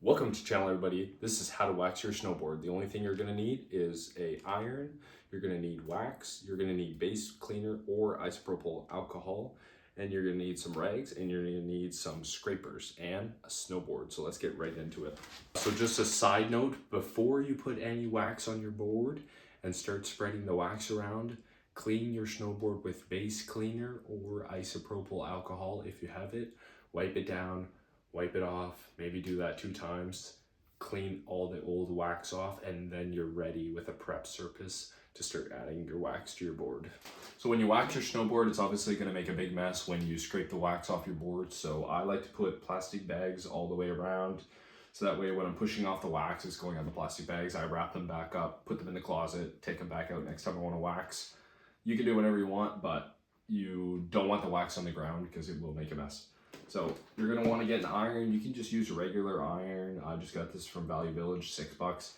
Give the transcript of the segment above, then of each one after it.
Welcome to the channel, everybody. This is how to wax your snowboard. The only thing you're gonna need is a iron, you're gonna need wax, you're gonna need base cleaner or isopropyl alcohol, and you're gonna need some rags, and you're gonna need some scrapers and a snowboard. So let's get right into it. So just a side note, before you put any wax on your board and start spreading the wax around, clean your snowboard with base cleaner or isopropyl alcohol if you have it. Wipe it down, wipe it off, maybe do that 2 times, clean all the old wax off, and then you're ready with a prep surface to start adding your wax to your board. So when you wax your snowboard, it's obviously gonna make a big mess when you scrape the wax off your board. So I like to put plastic bags all the way around. So that way when I'm pushing off the wax, it's going on the plastic bags. I wrap them back up, put them in the closet, take them back out next time I wanna wax. You can do whatever you want, but you don't want the wax on the ground because it will make a mess. So you're gonna want to get an iron. You can just use a regular iron. I just got this from Value Village, $6.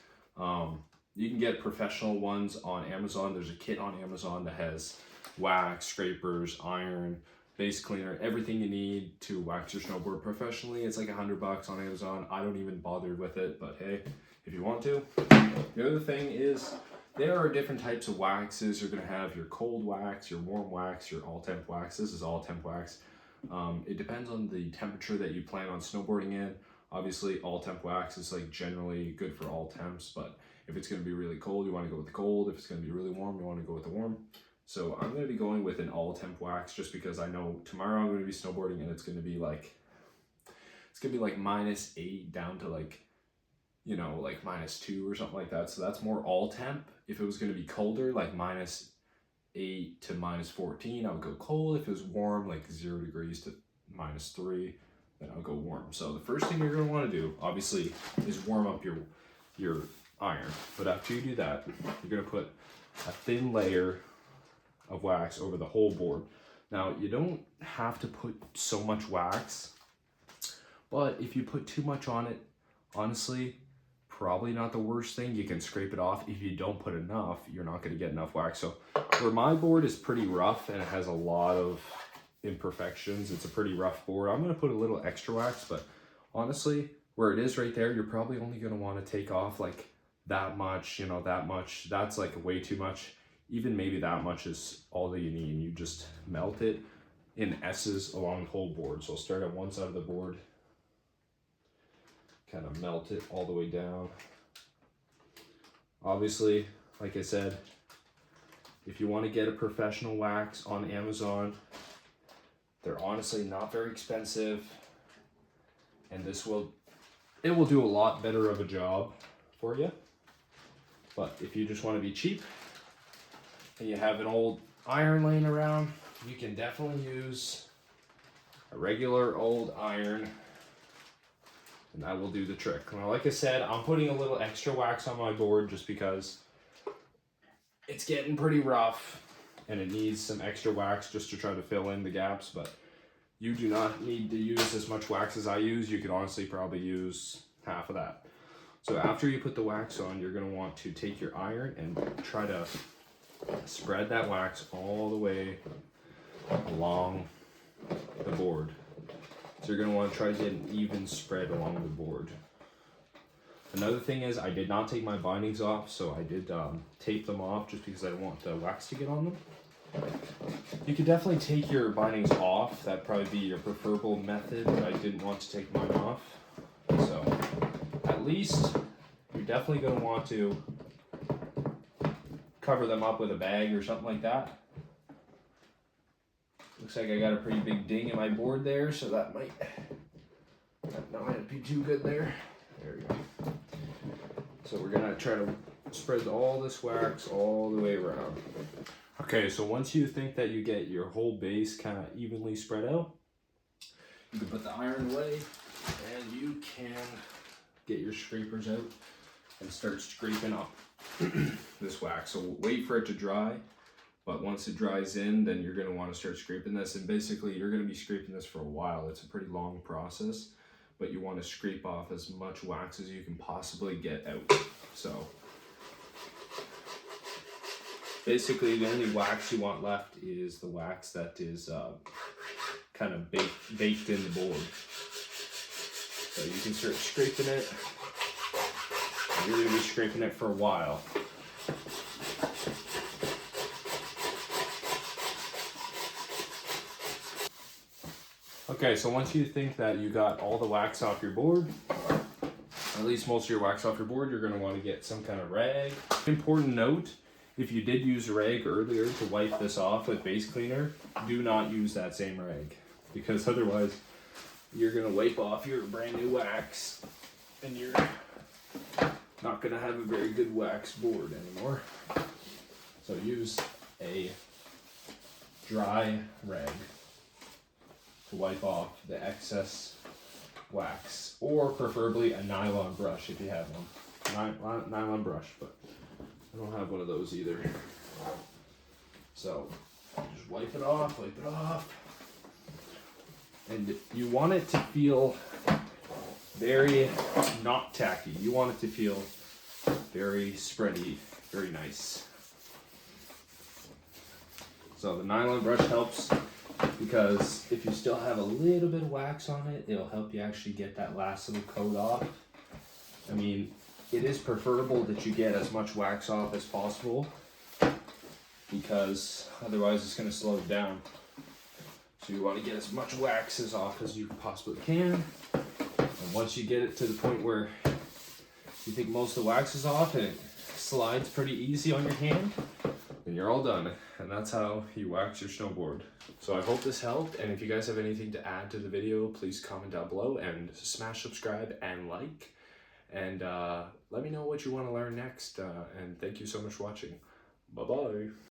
You can get professional ones on Amazon. There's a kit on Amazon that has wax, scrapers, iron, base cleaner, everything you need to wax your snowboard professionally. It's like $100 on Amazon. I don't even bother with it, but hey, if you want to. The other thing is there are different types of waxes. You're gonna have your cold wax, your warm wax, your all temp wax. This is all temp wax. It depends on the temperature that you plan on snowboarding in. Obviously, all temp wax is like generally good for all temps, but if it's going to be really cold, you want to go with the cold. If it's going to be really warm, you want to go with the warm. So I'm going to be going with an all temp wax just because I know tomorrow I'm going to be snowboarding and it's going to be like -8 down to like -2 or something like that. So that's more all temp. If it was going to be colder, like -8 to -14, I would go cold. If it was warm, like 0 degrees to -3, then I would go warm. So the first thing you're going to want to do, obviously, is warm up your iron. But after you do that, you're going to put a thin layer of wax over the whole board. Now, you don't have to put so much wax, but if you put too much on it, honestly, probably not the worst thing. You can scrape it off. If you don't put enough, you're not going to get enough wax. So where my board is pretty rough and it has a lot of imperfections, it's a pretty rough board, I'm going to put a little extra wax. But honestly, where it is right there, you're probably only going to want to take off like that much, that much. That's like way too much. Even maybe that much is all that you need. And you just melt it in S's along the whole board. So I'll start at one side of the board, kind of melt it all the way down. Obviously, like I said, if you want to get a professional wax on Amazon, they're honestly not very expensive, and it will do a lot better of a job for you. But if you just want to be cheap and you have an old iron laying around, you can definitely use a regular old iron, and that will do the trick. Now, like I said, I'm putting a little extra wax on my board just because it's getting pretty rough and it needs some extra wax just to try to fill in the gaps. But you do not need to use as much wax as I use. You could honestly probably use half of that. So after you put the wax on, you're going to want to take your iron and try to spread that wax all the way along the board. So you're going to want to try to get an even spread along the board. Another thing is I did not take my bindings off, so I did tape them off just because I don't want the wax to get on them. You could definitely take your bindings off. That'd probably be your preferable method, but I didn't want to take mine off. So at least you're definitely going to want to cover them up with a bag or something like that. Looks like I got a pretty big ding in my board there, so that might not be too good there. There we go. So we're gonna try to spread all this wax all the way around. Okay, so once you think that you get your whole base kind of evenly spread out, you can put the iron away and you can get your scrapers out and start scraping up this wax. So wait for it to dry. But once it dries in, then you're going to want to start scraping this. And basically, you're going to be scraping this for a while. It's a pretty long process. But you want to scrape off as much wax as you can possibly get out. So basically, the only wax you want left is the wax that is kind of baked in the board. So you can start scraping it. You're going to be scraping it for a while. Okay, so once you think that you got all the wax off your board, or at least most of your wax off your board, you're going to want to get some kind of rag. Important note, if you did use a rag earlier to wipe this off with base cleaner, do not use that same rag, because otherwise you're going to wipe off your brand new wax and you're not going to have a very good wax board anymore. So use a dry rag to wipe off the excess wax, or preferably a nylon brush if you have one. Nylon brush, but I don't have one of those either. So just wipe it off, and you want it to feel very not tacky. You want it to feel very spready, very nice. So the nylon brush helps, because if you still have a little bit of wax on it, it'll help you actually get that last little coat off. I mean, it is preferable that you get as much wax off as possible, because otherwise it's going to slow it down. So you want to get as much wax off as you possibly can. And once you get it to the point where you think most of the wax is off and it slides pretty easy on your hand, then you're all done. And that's how you wax your snowboard. So I hope this helped, and if you guys have anything to add to the video, please comment down below and smash subscribe and like, and let me know what you want to learn next, and thank you so much for watching. Bye bye.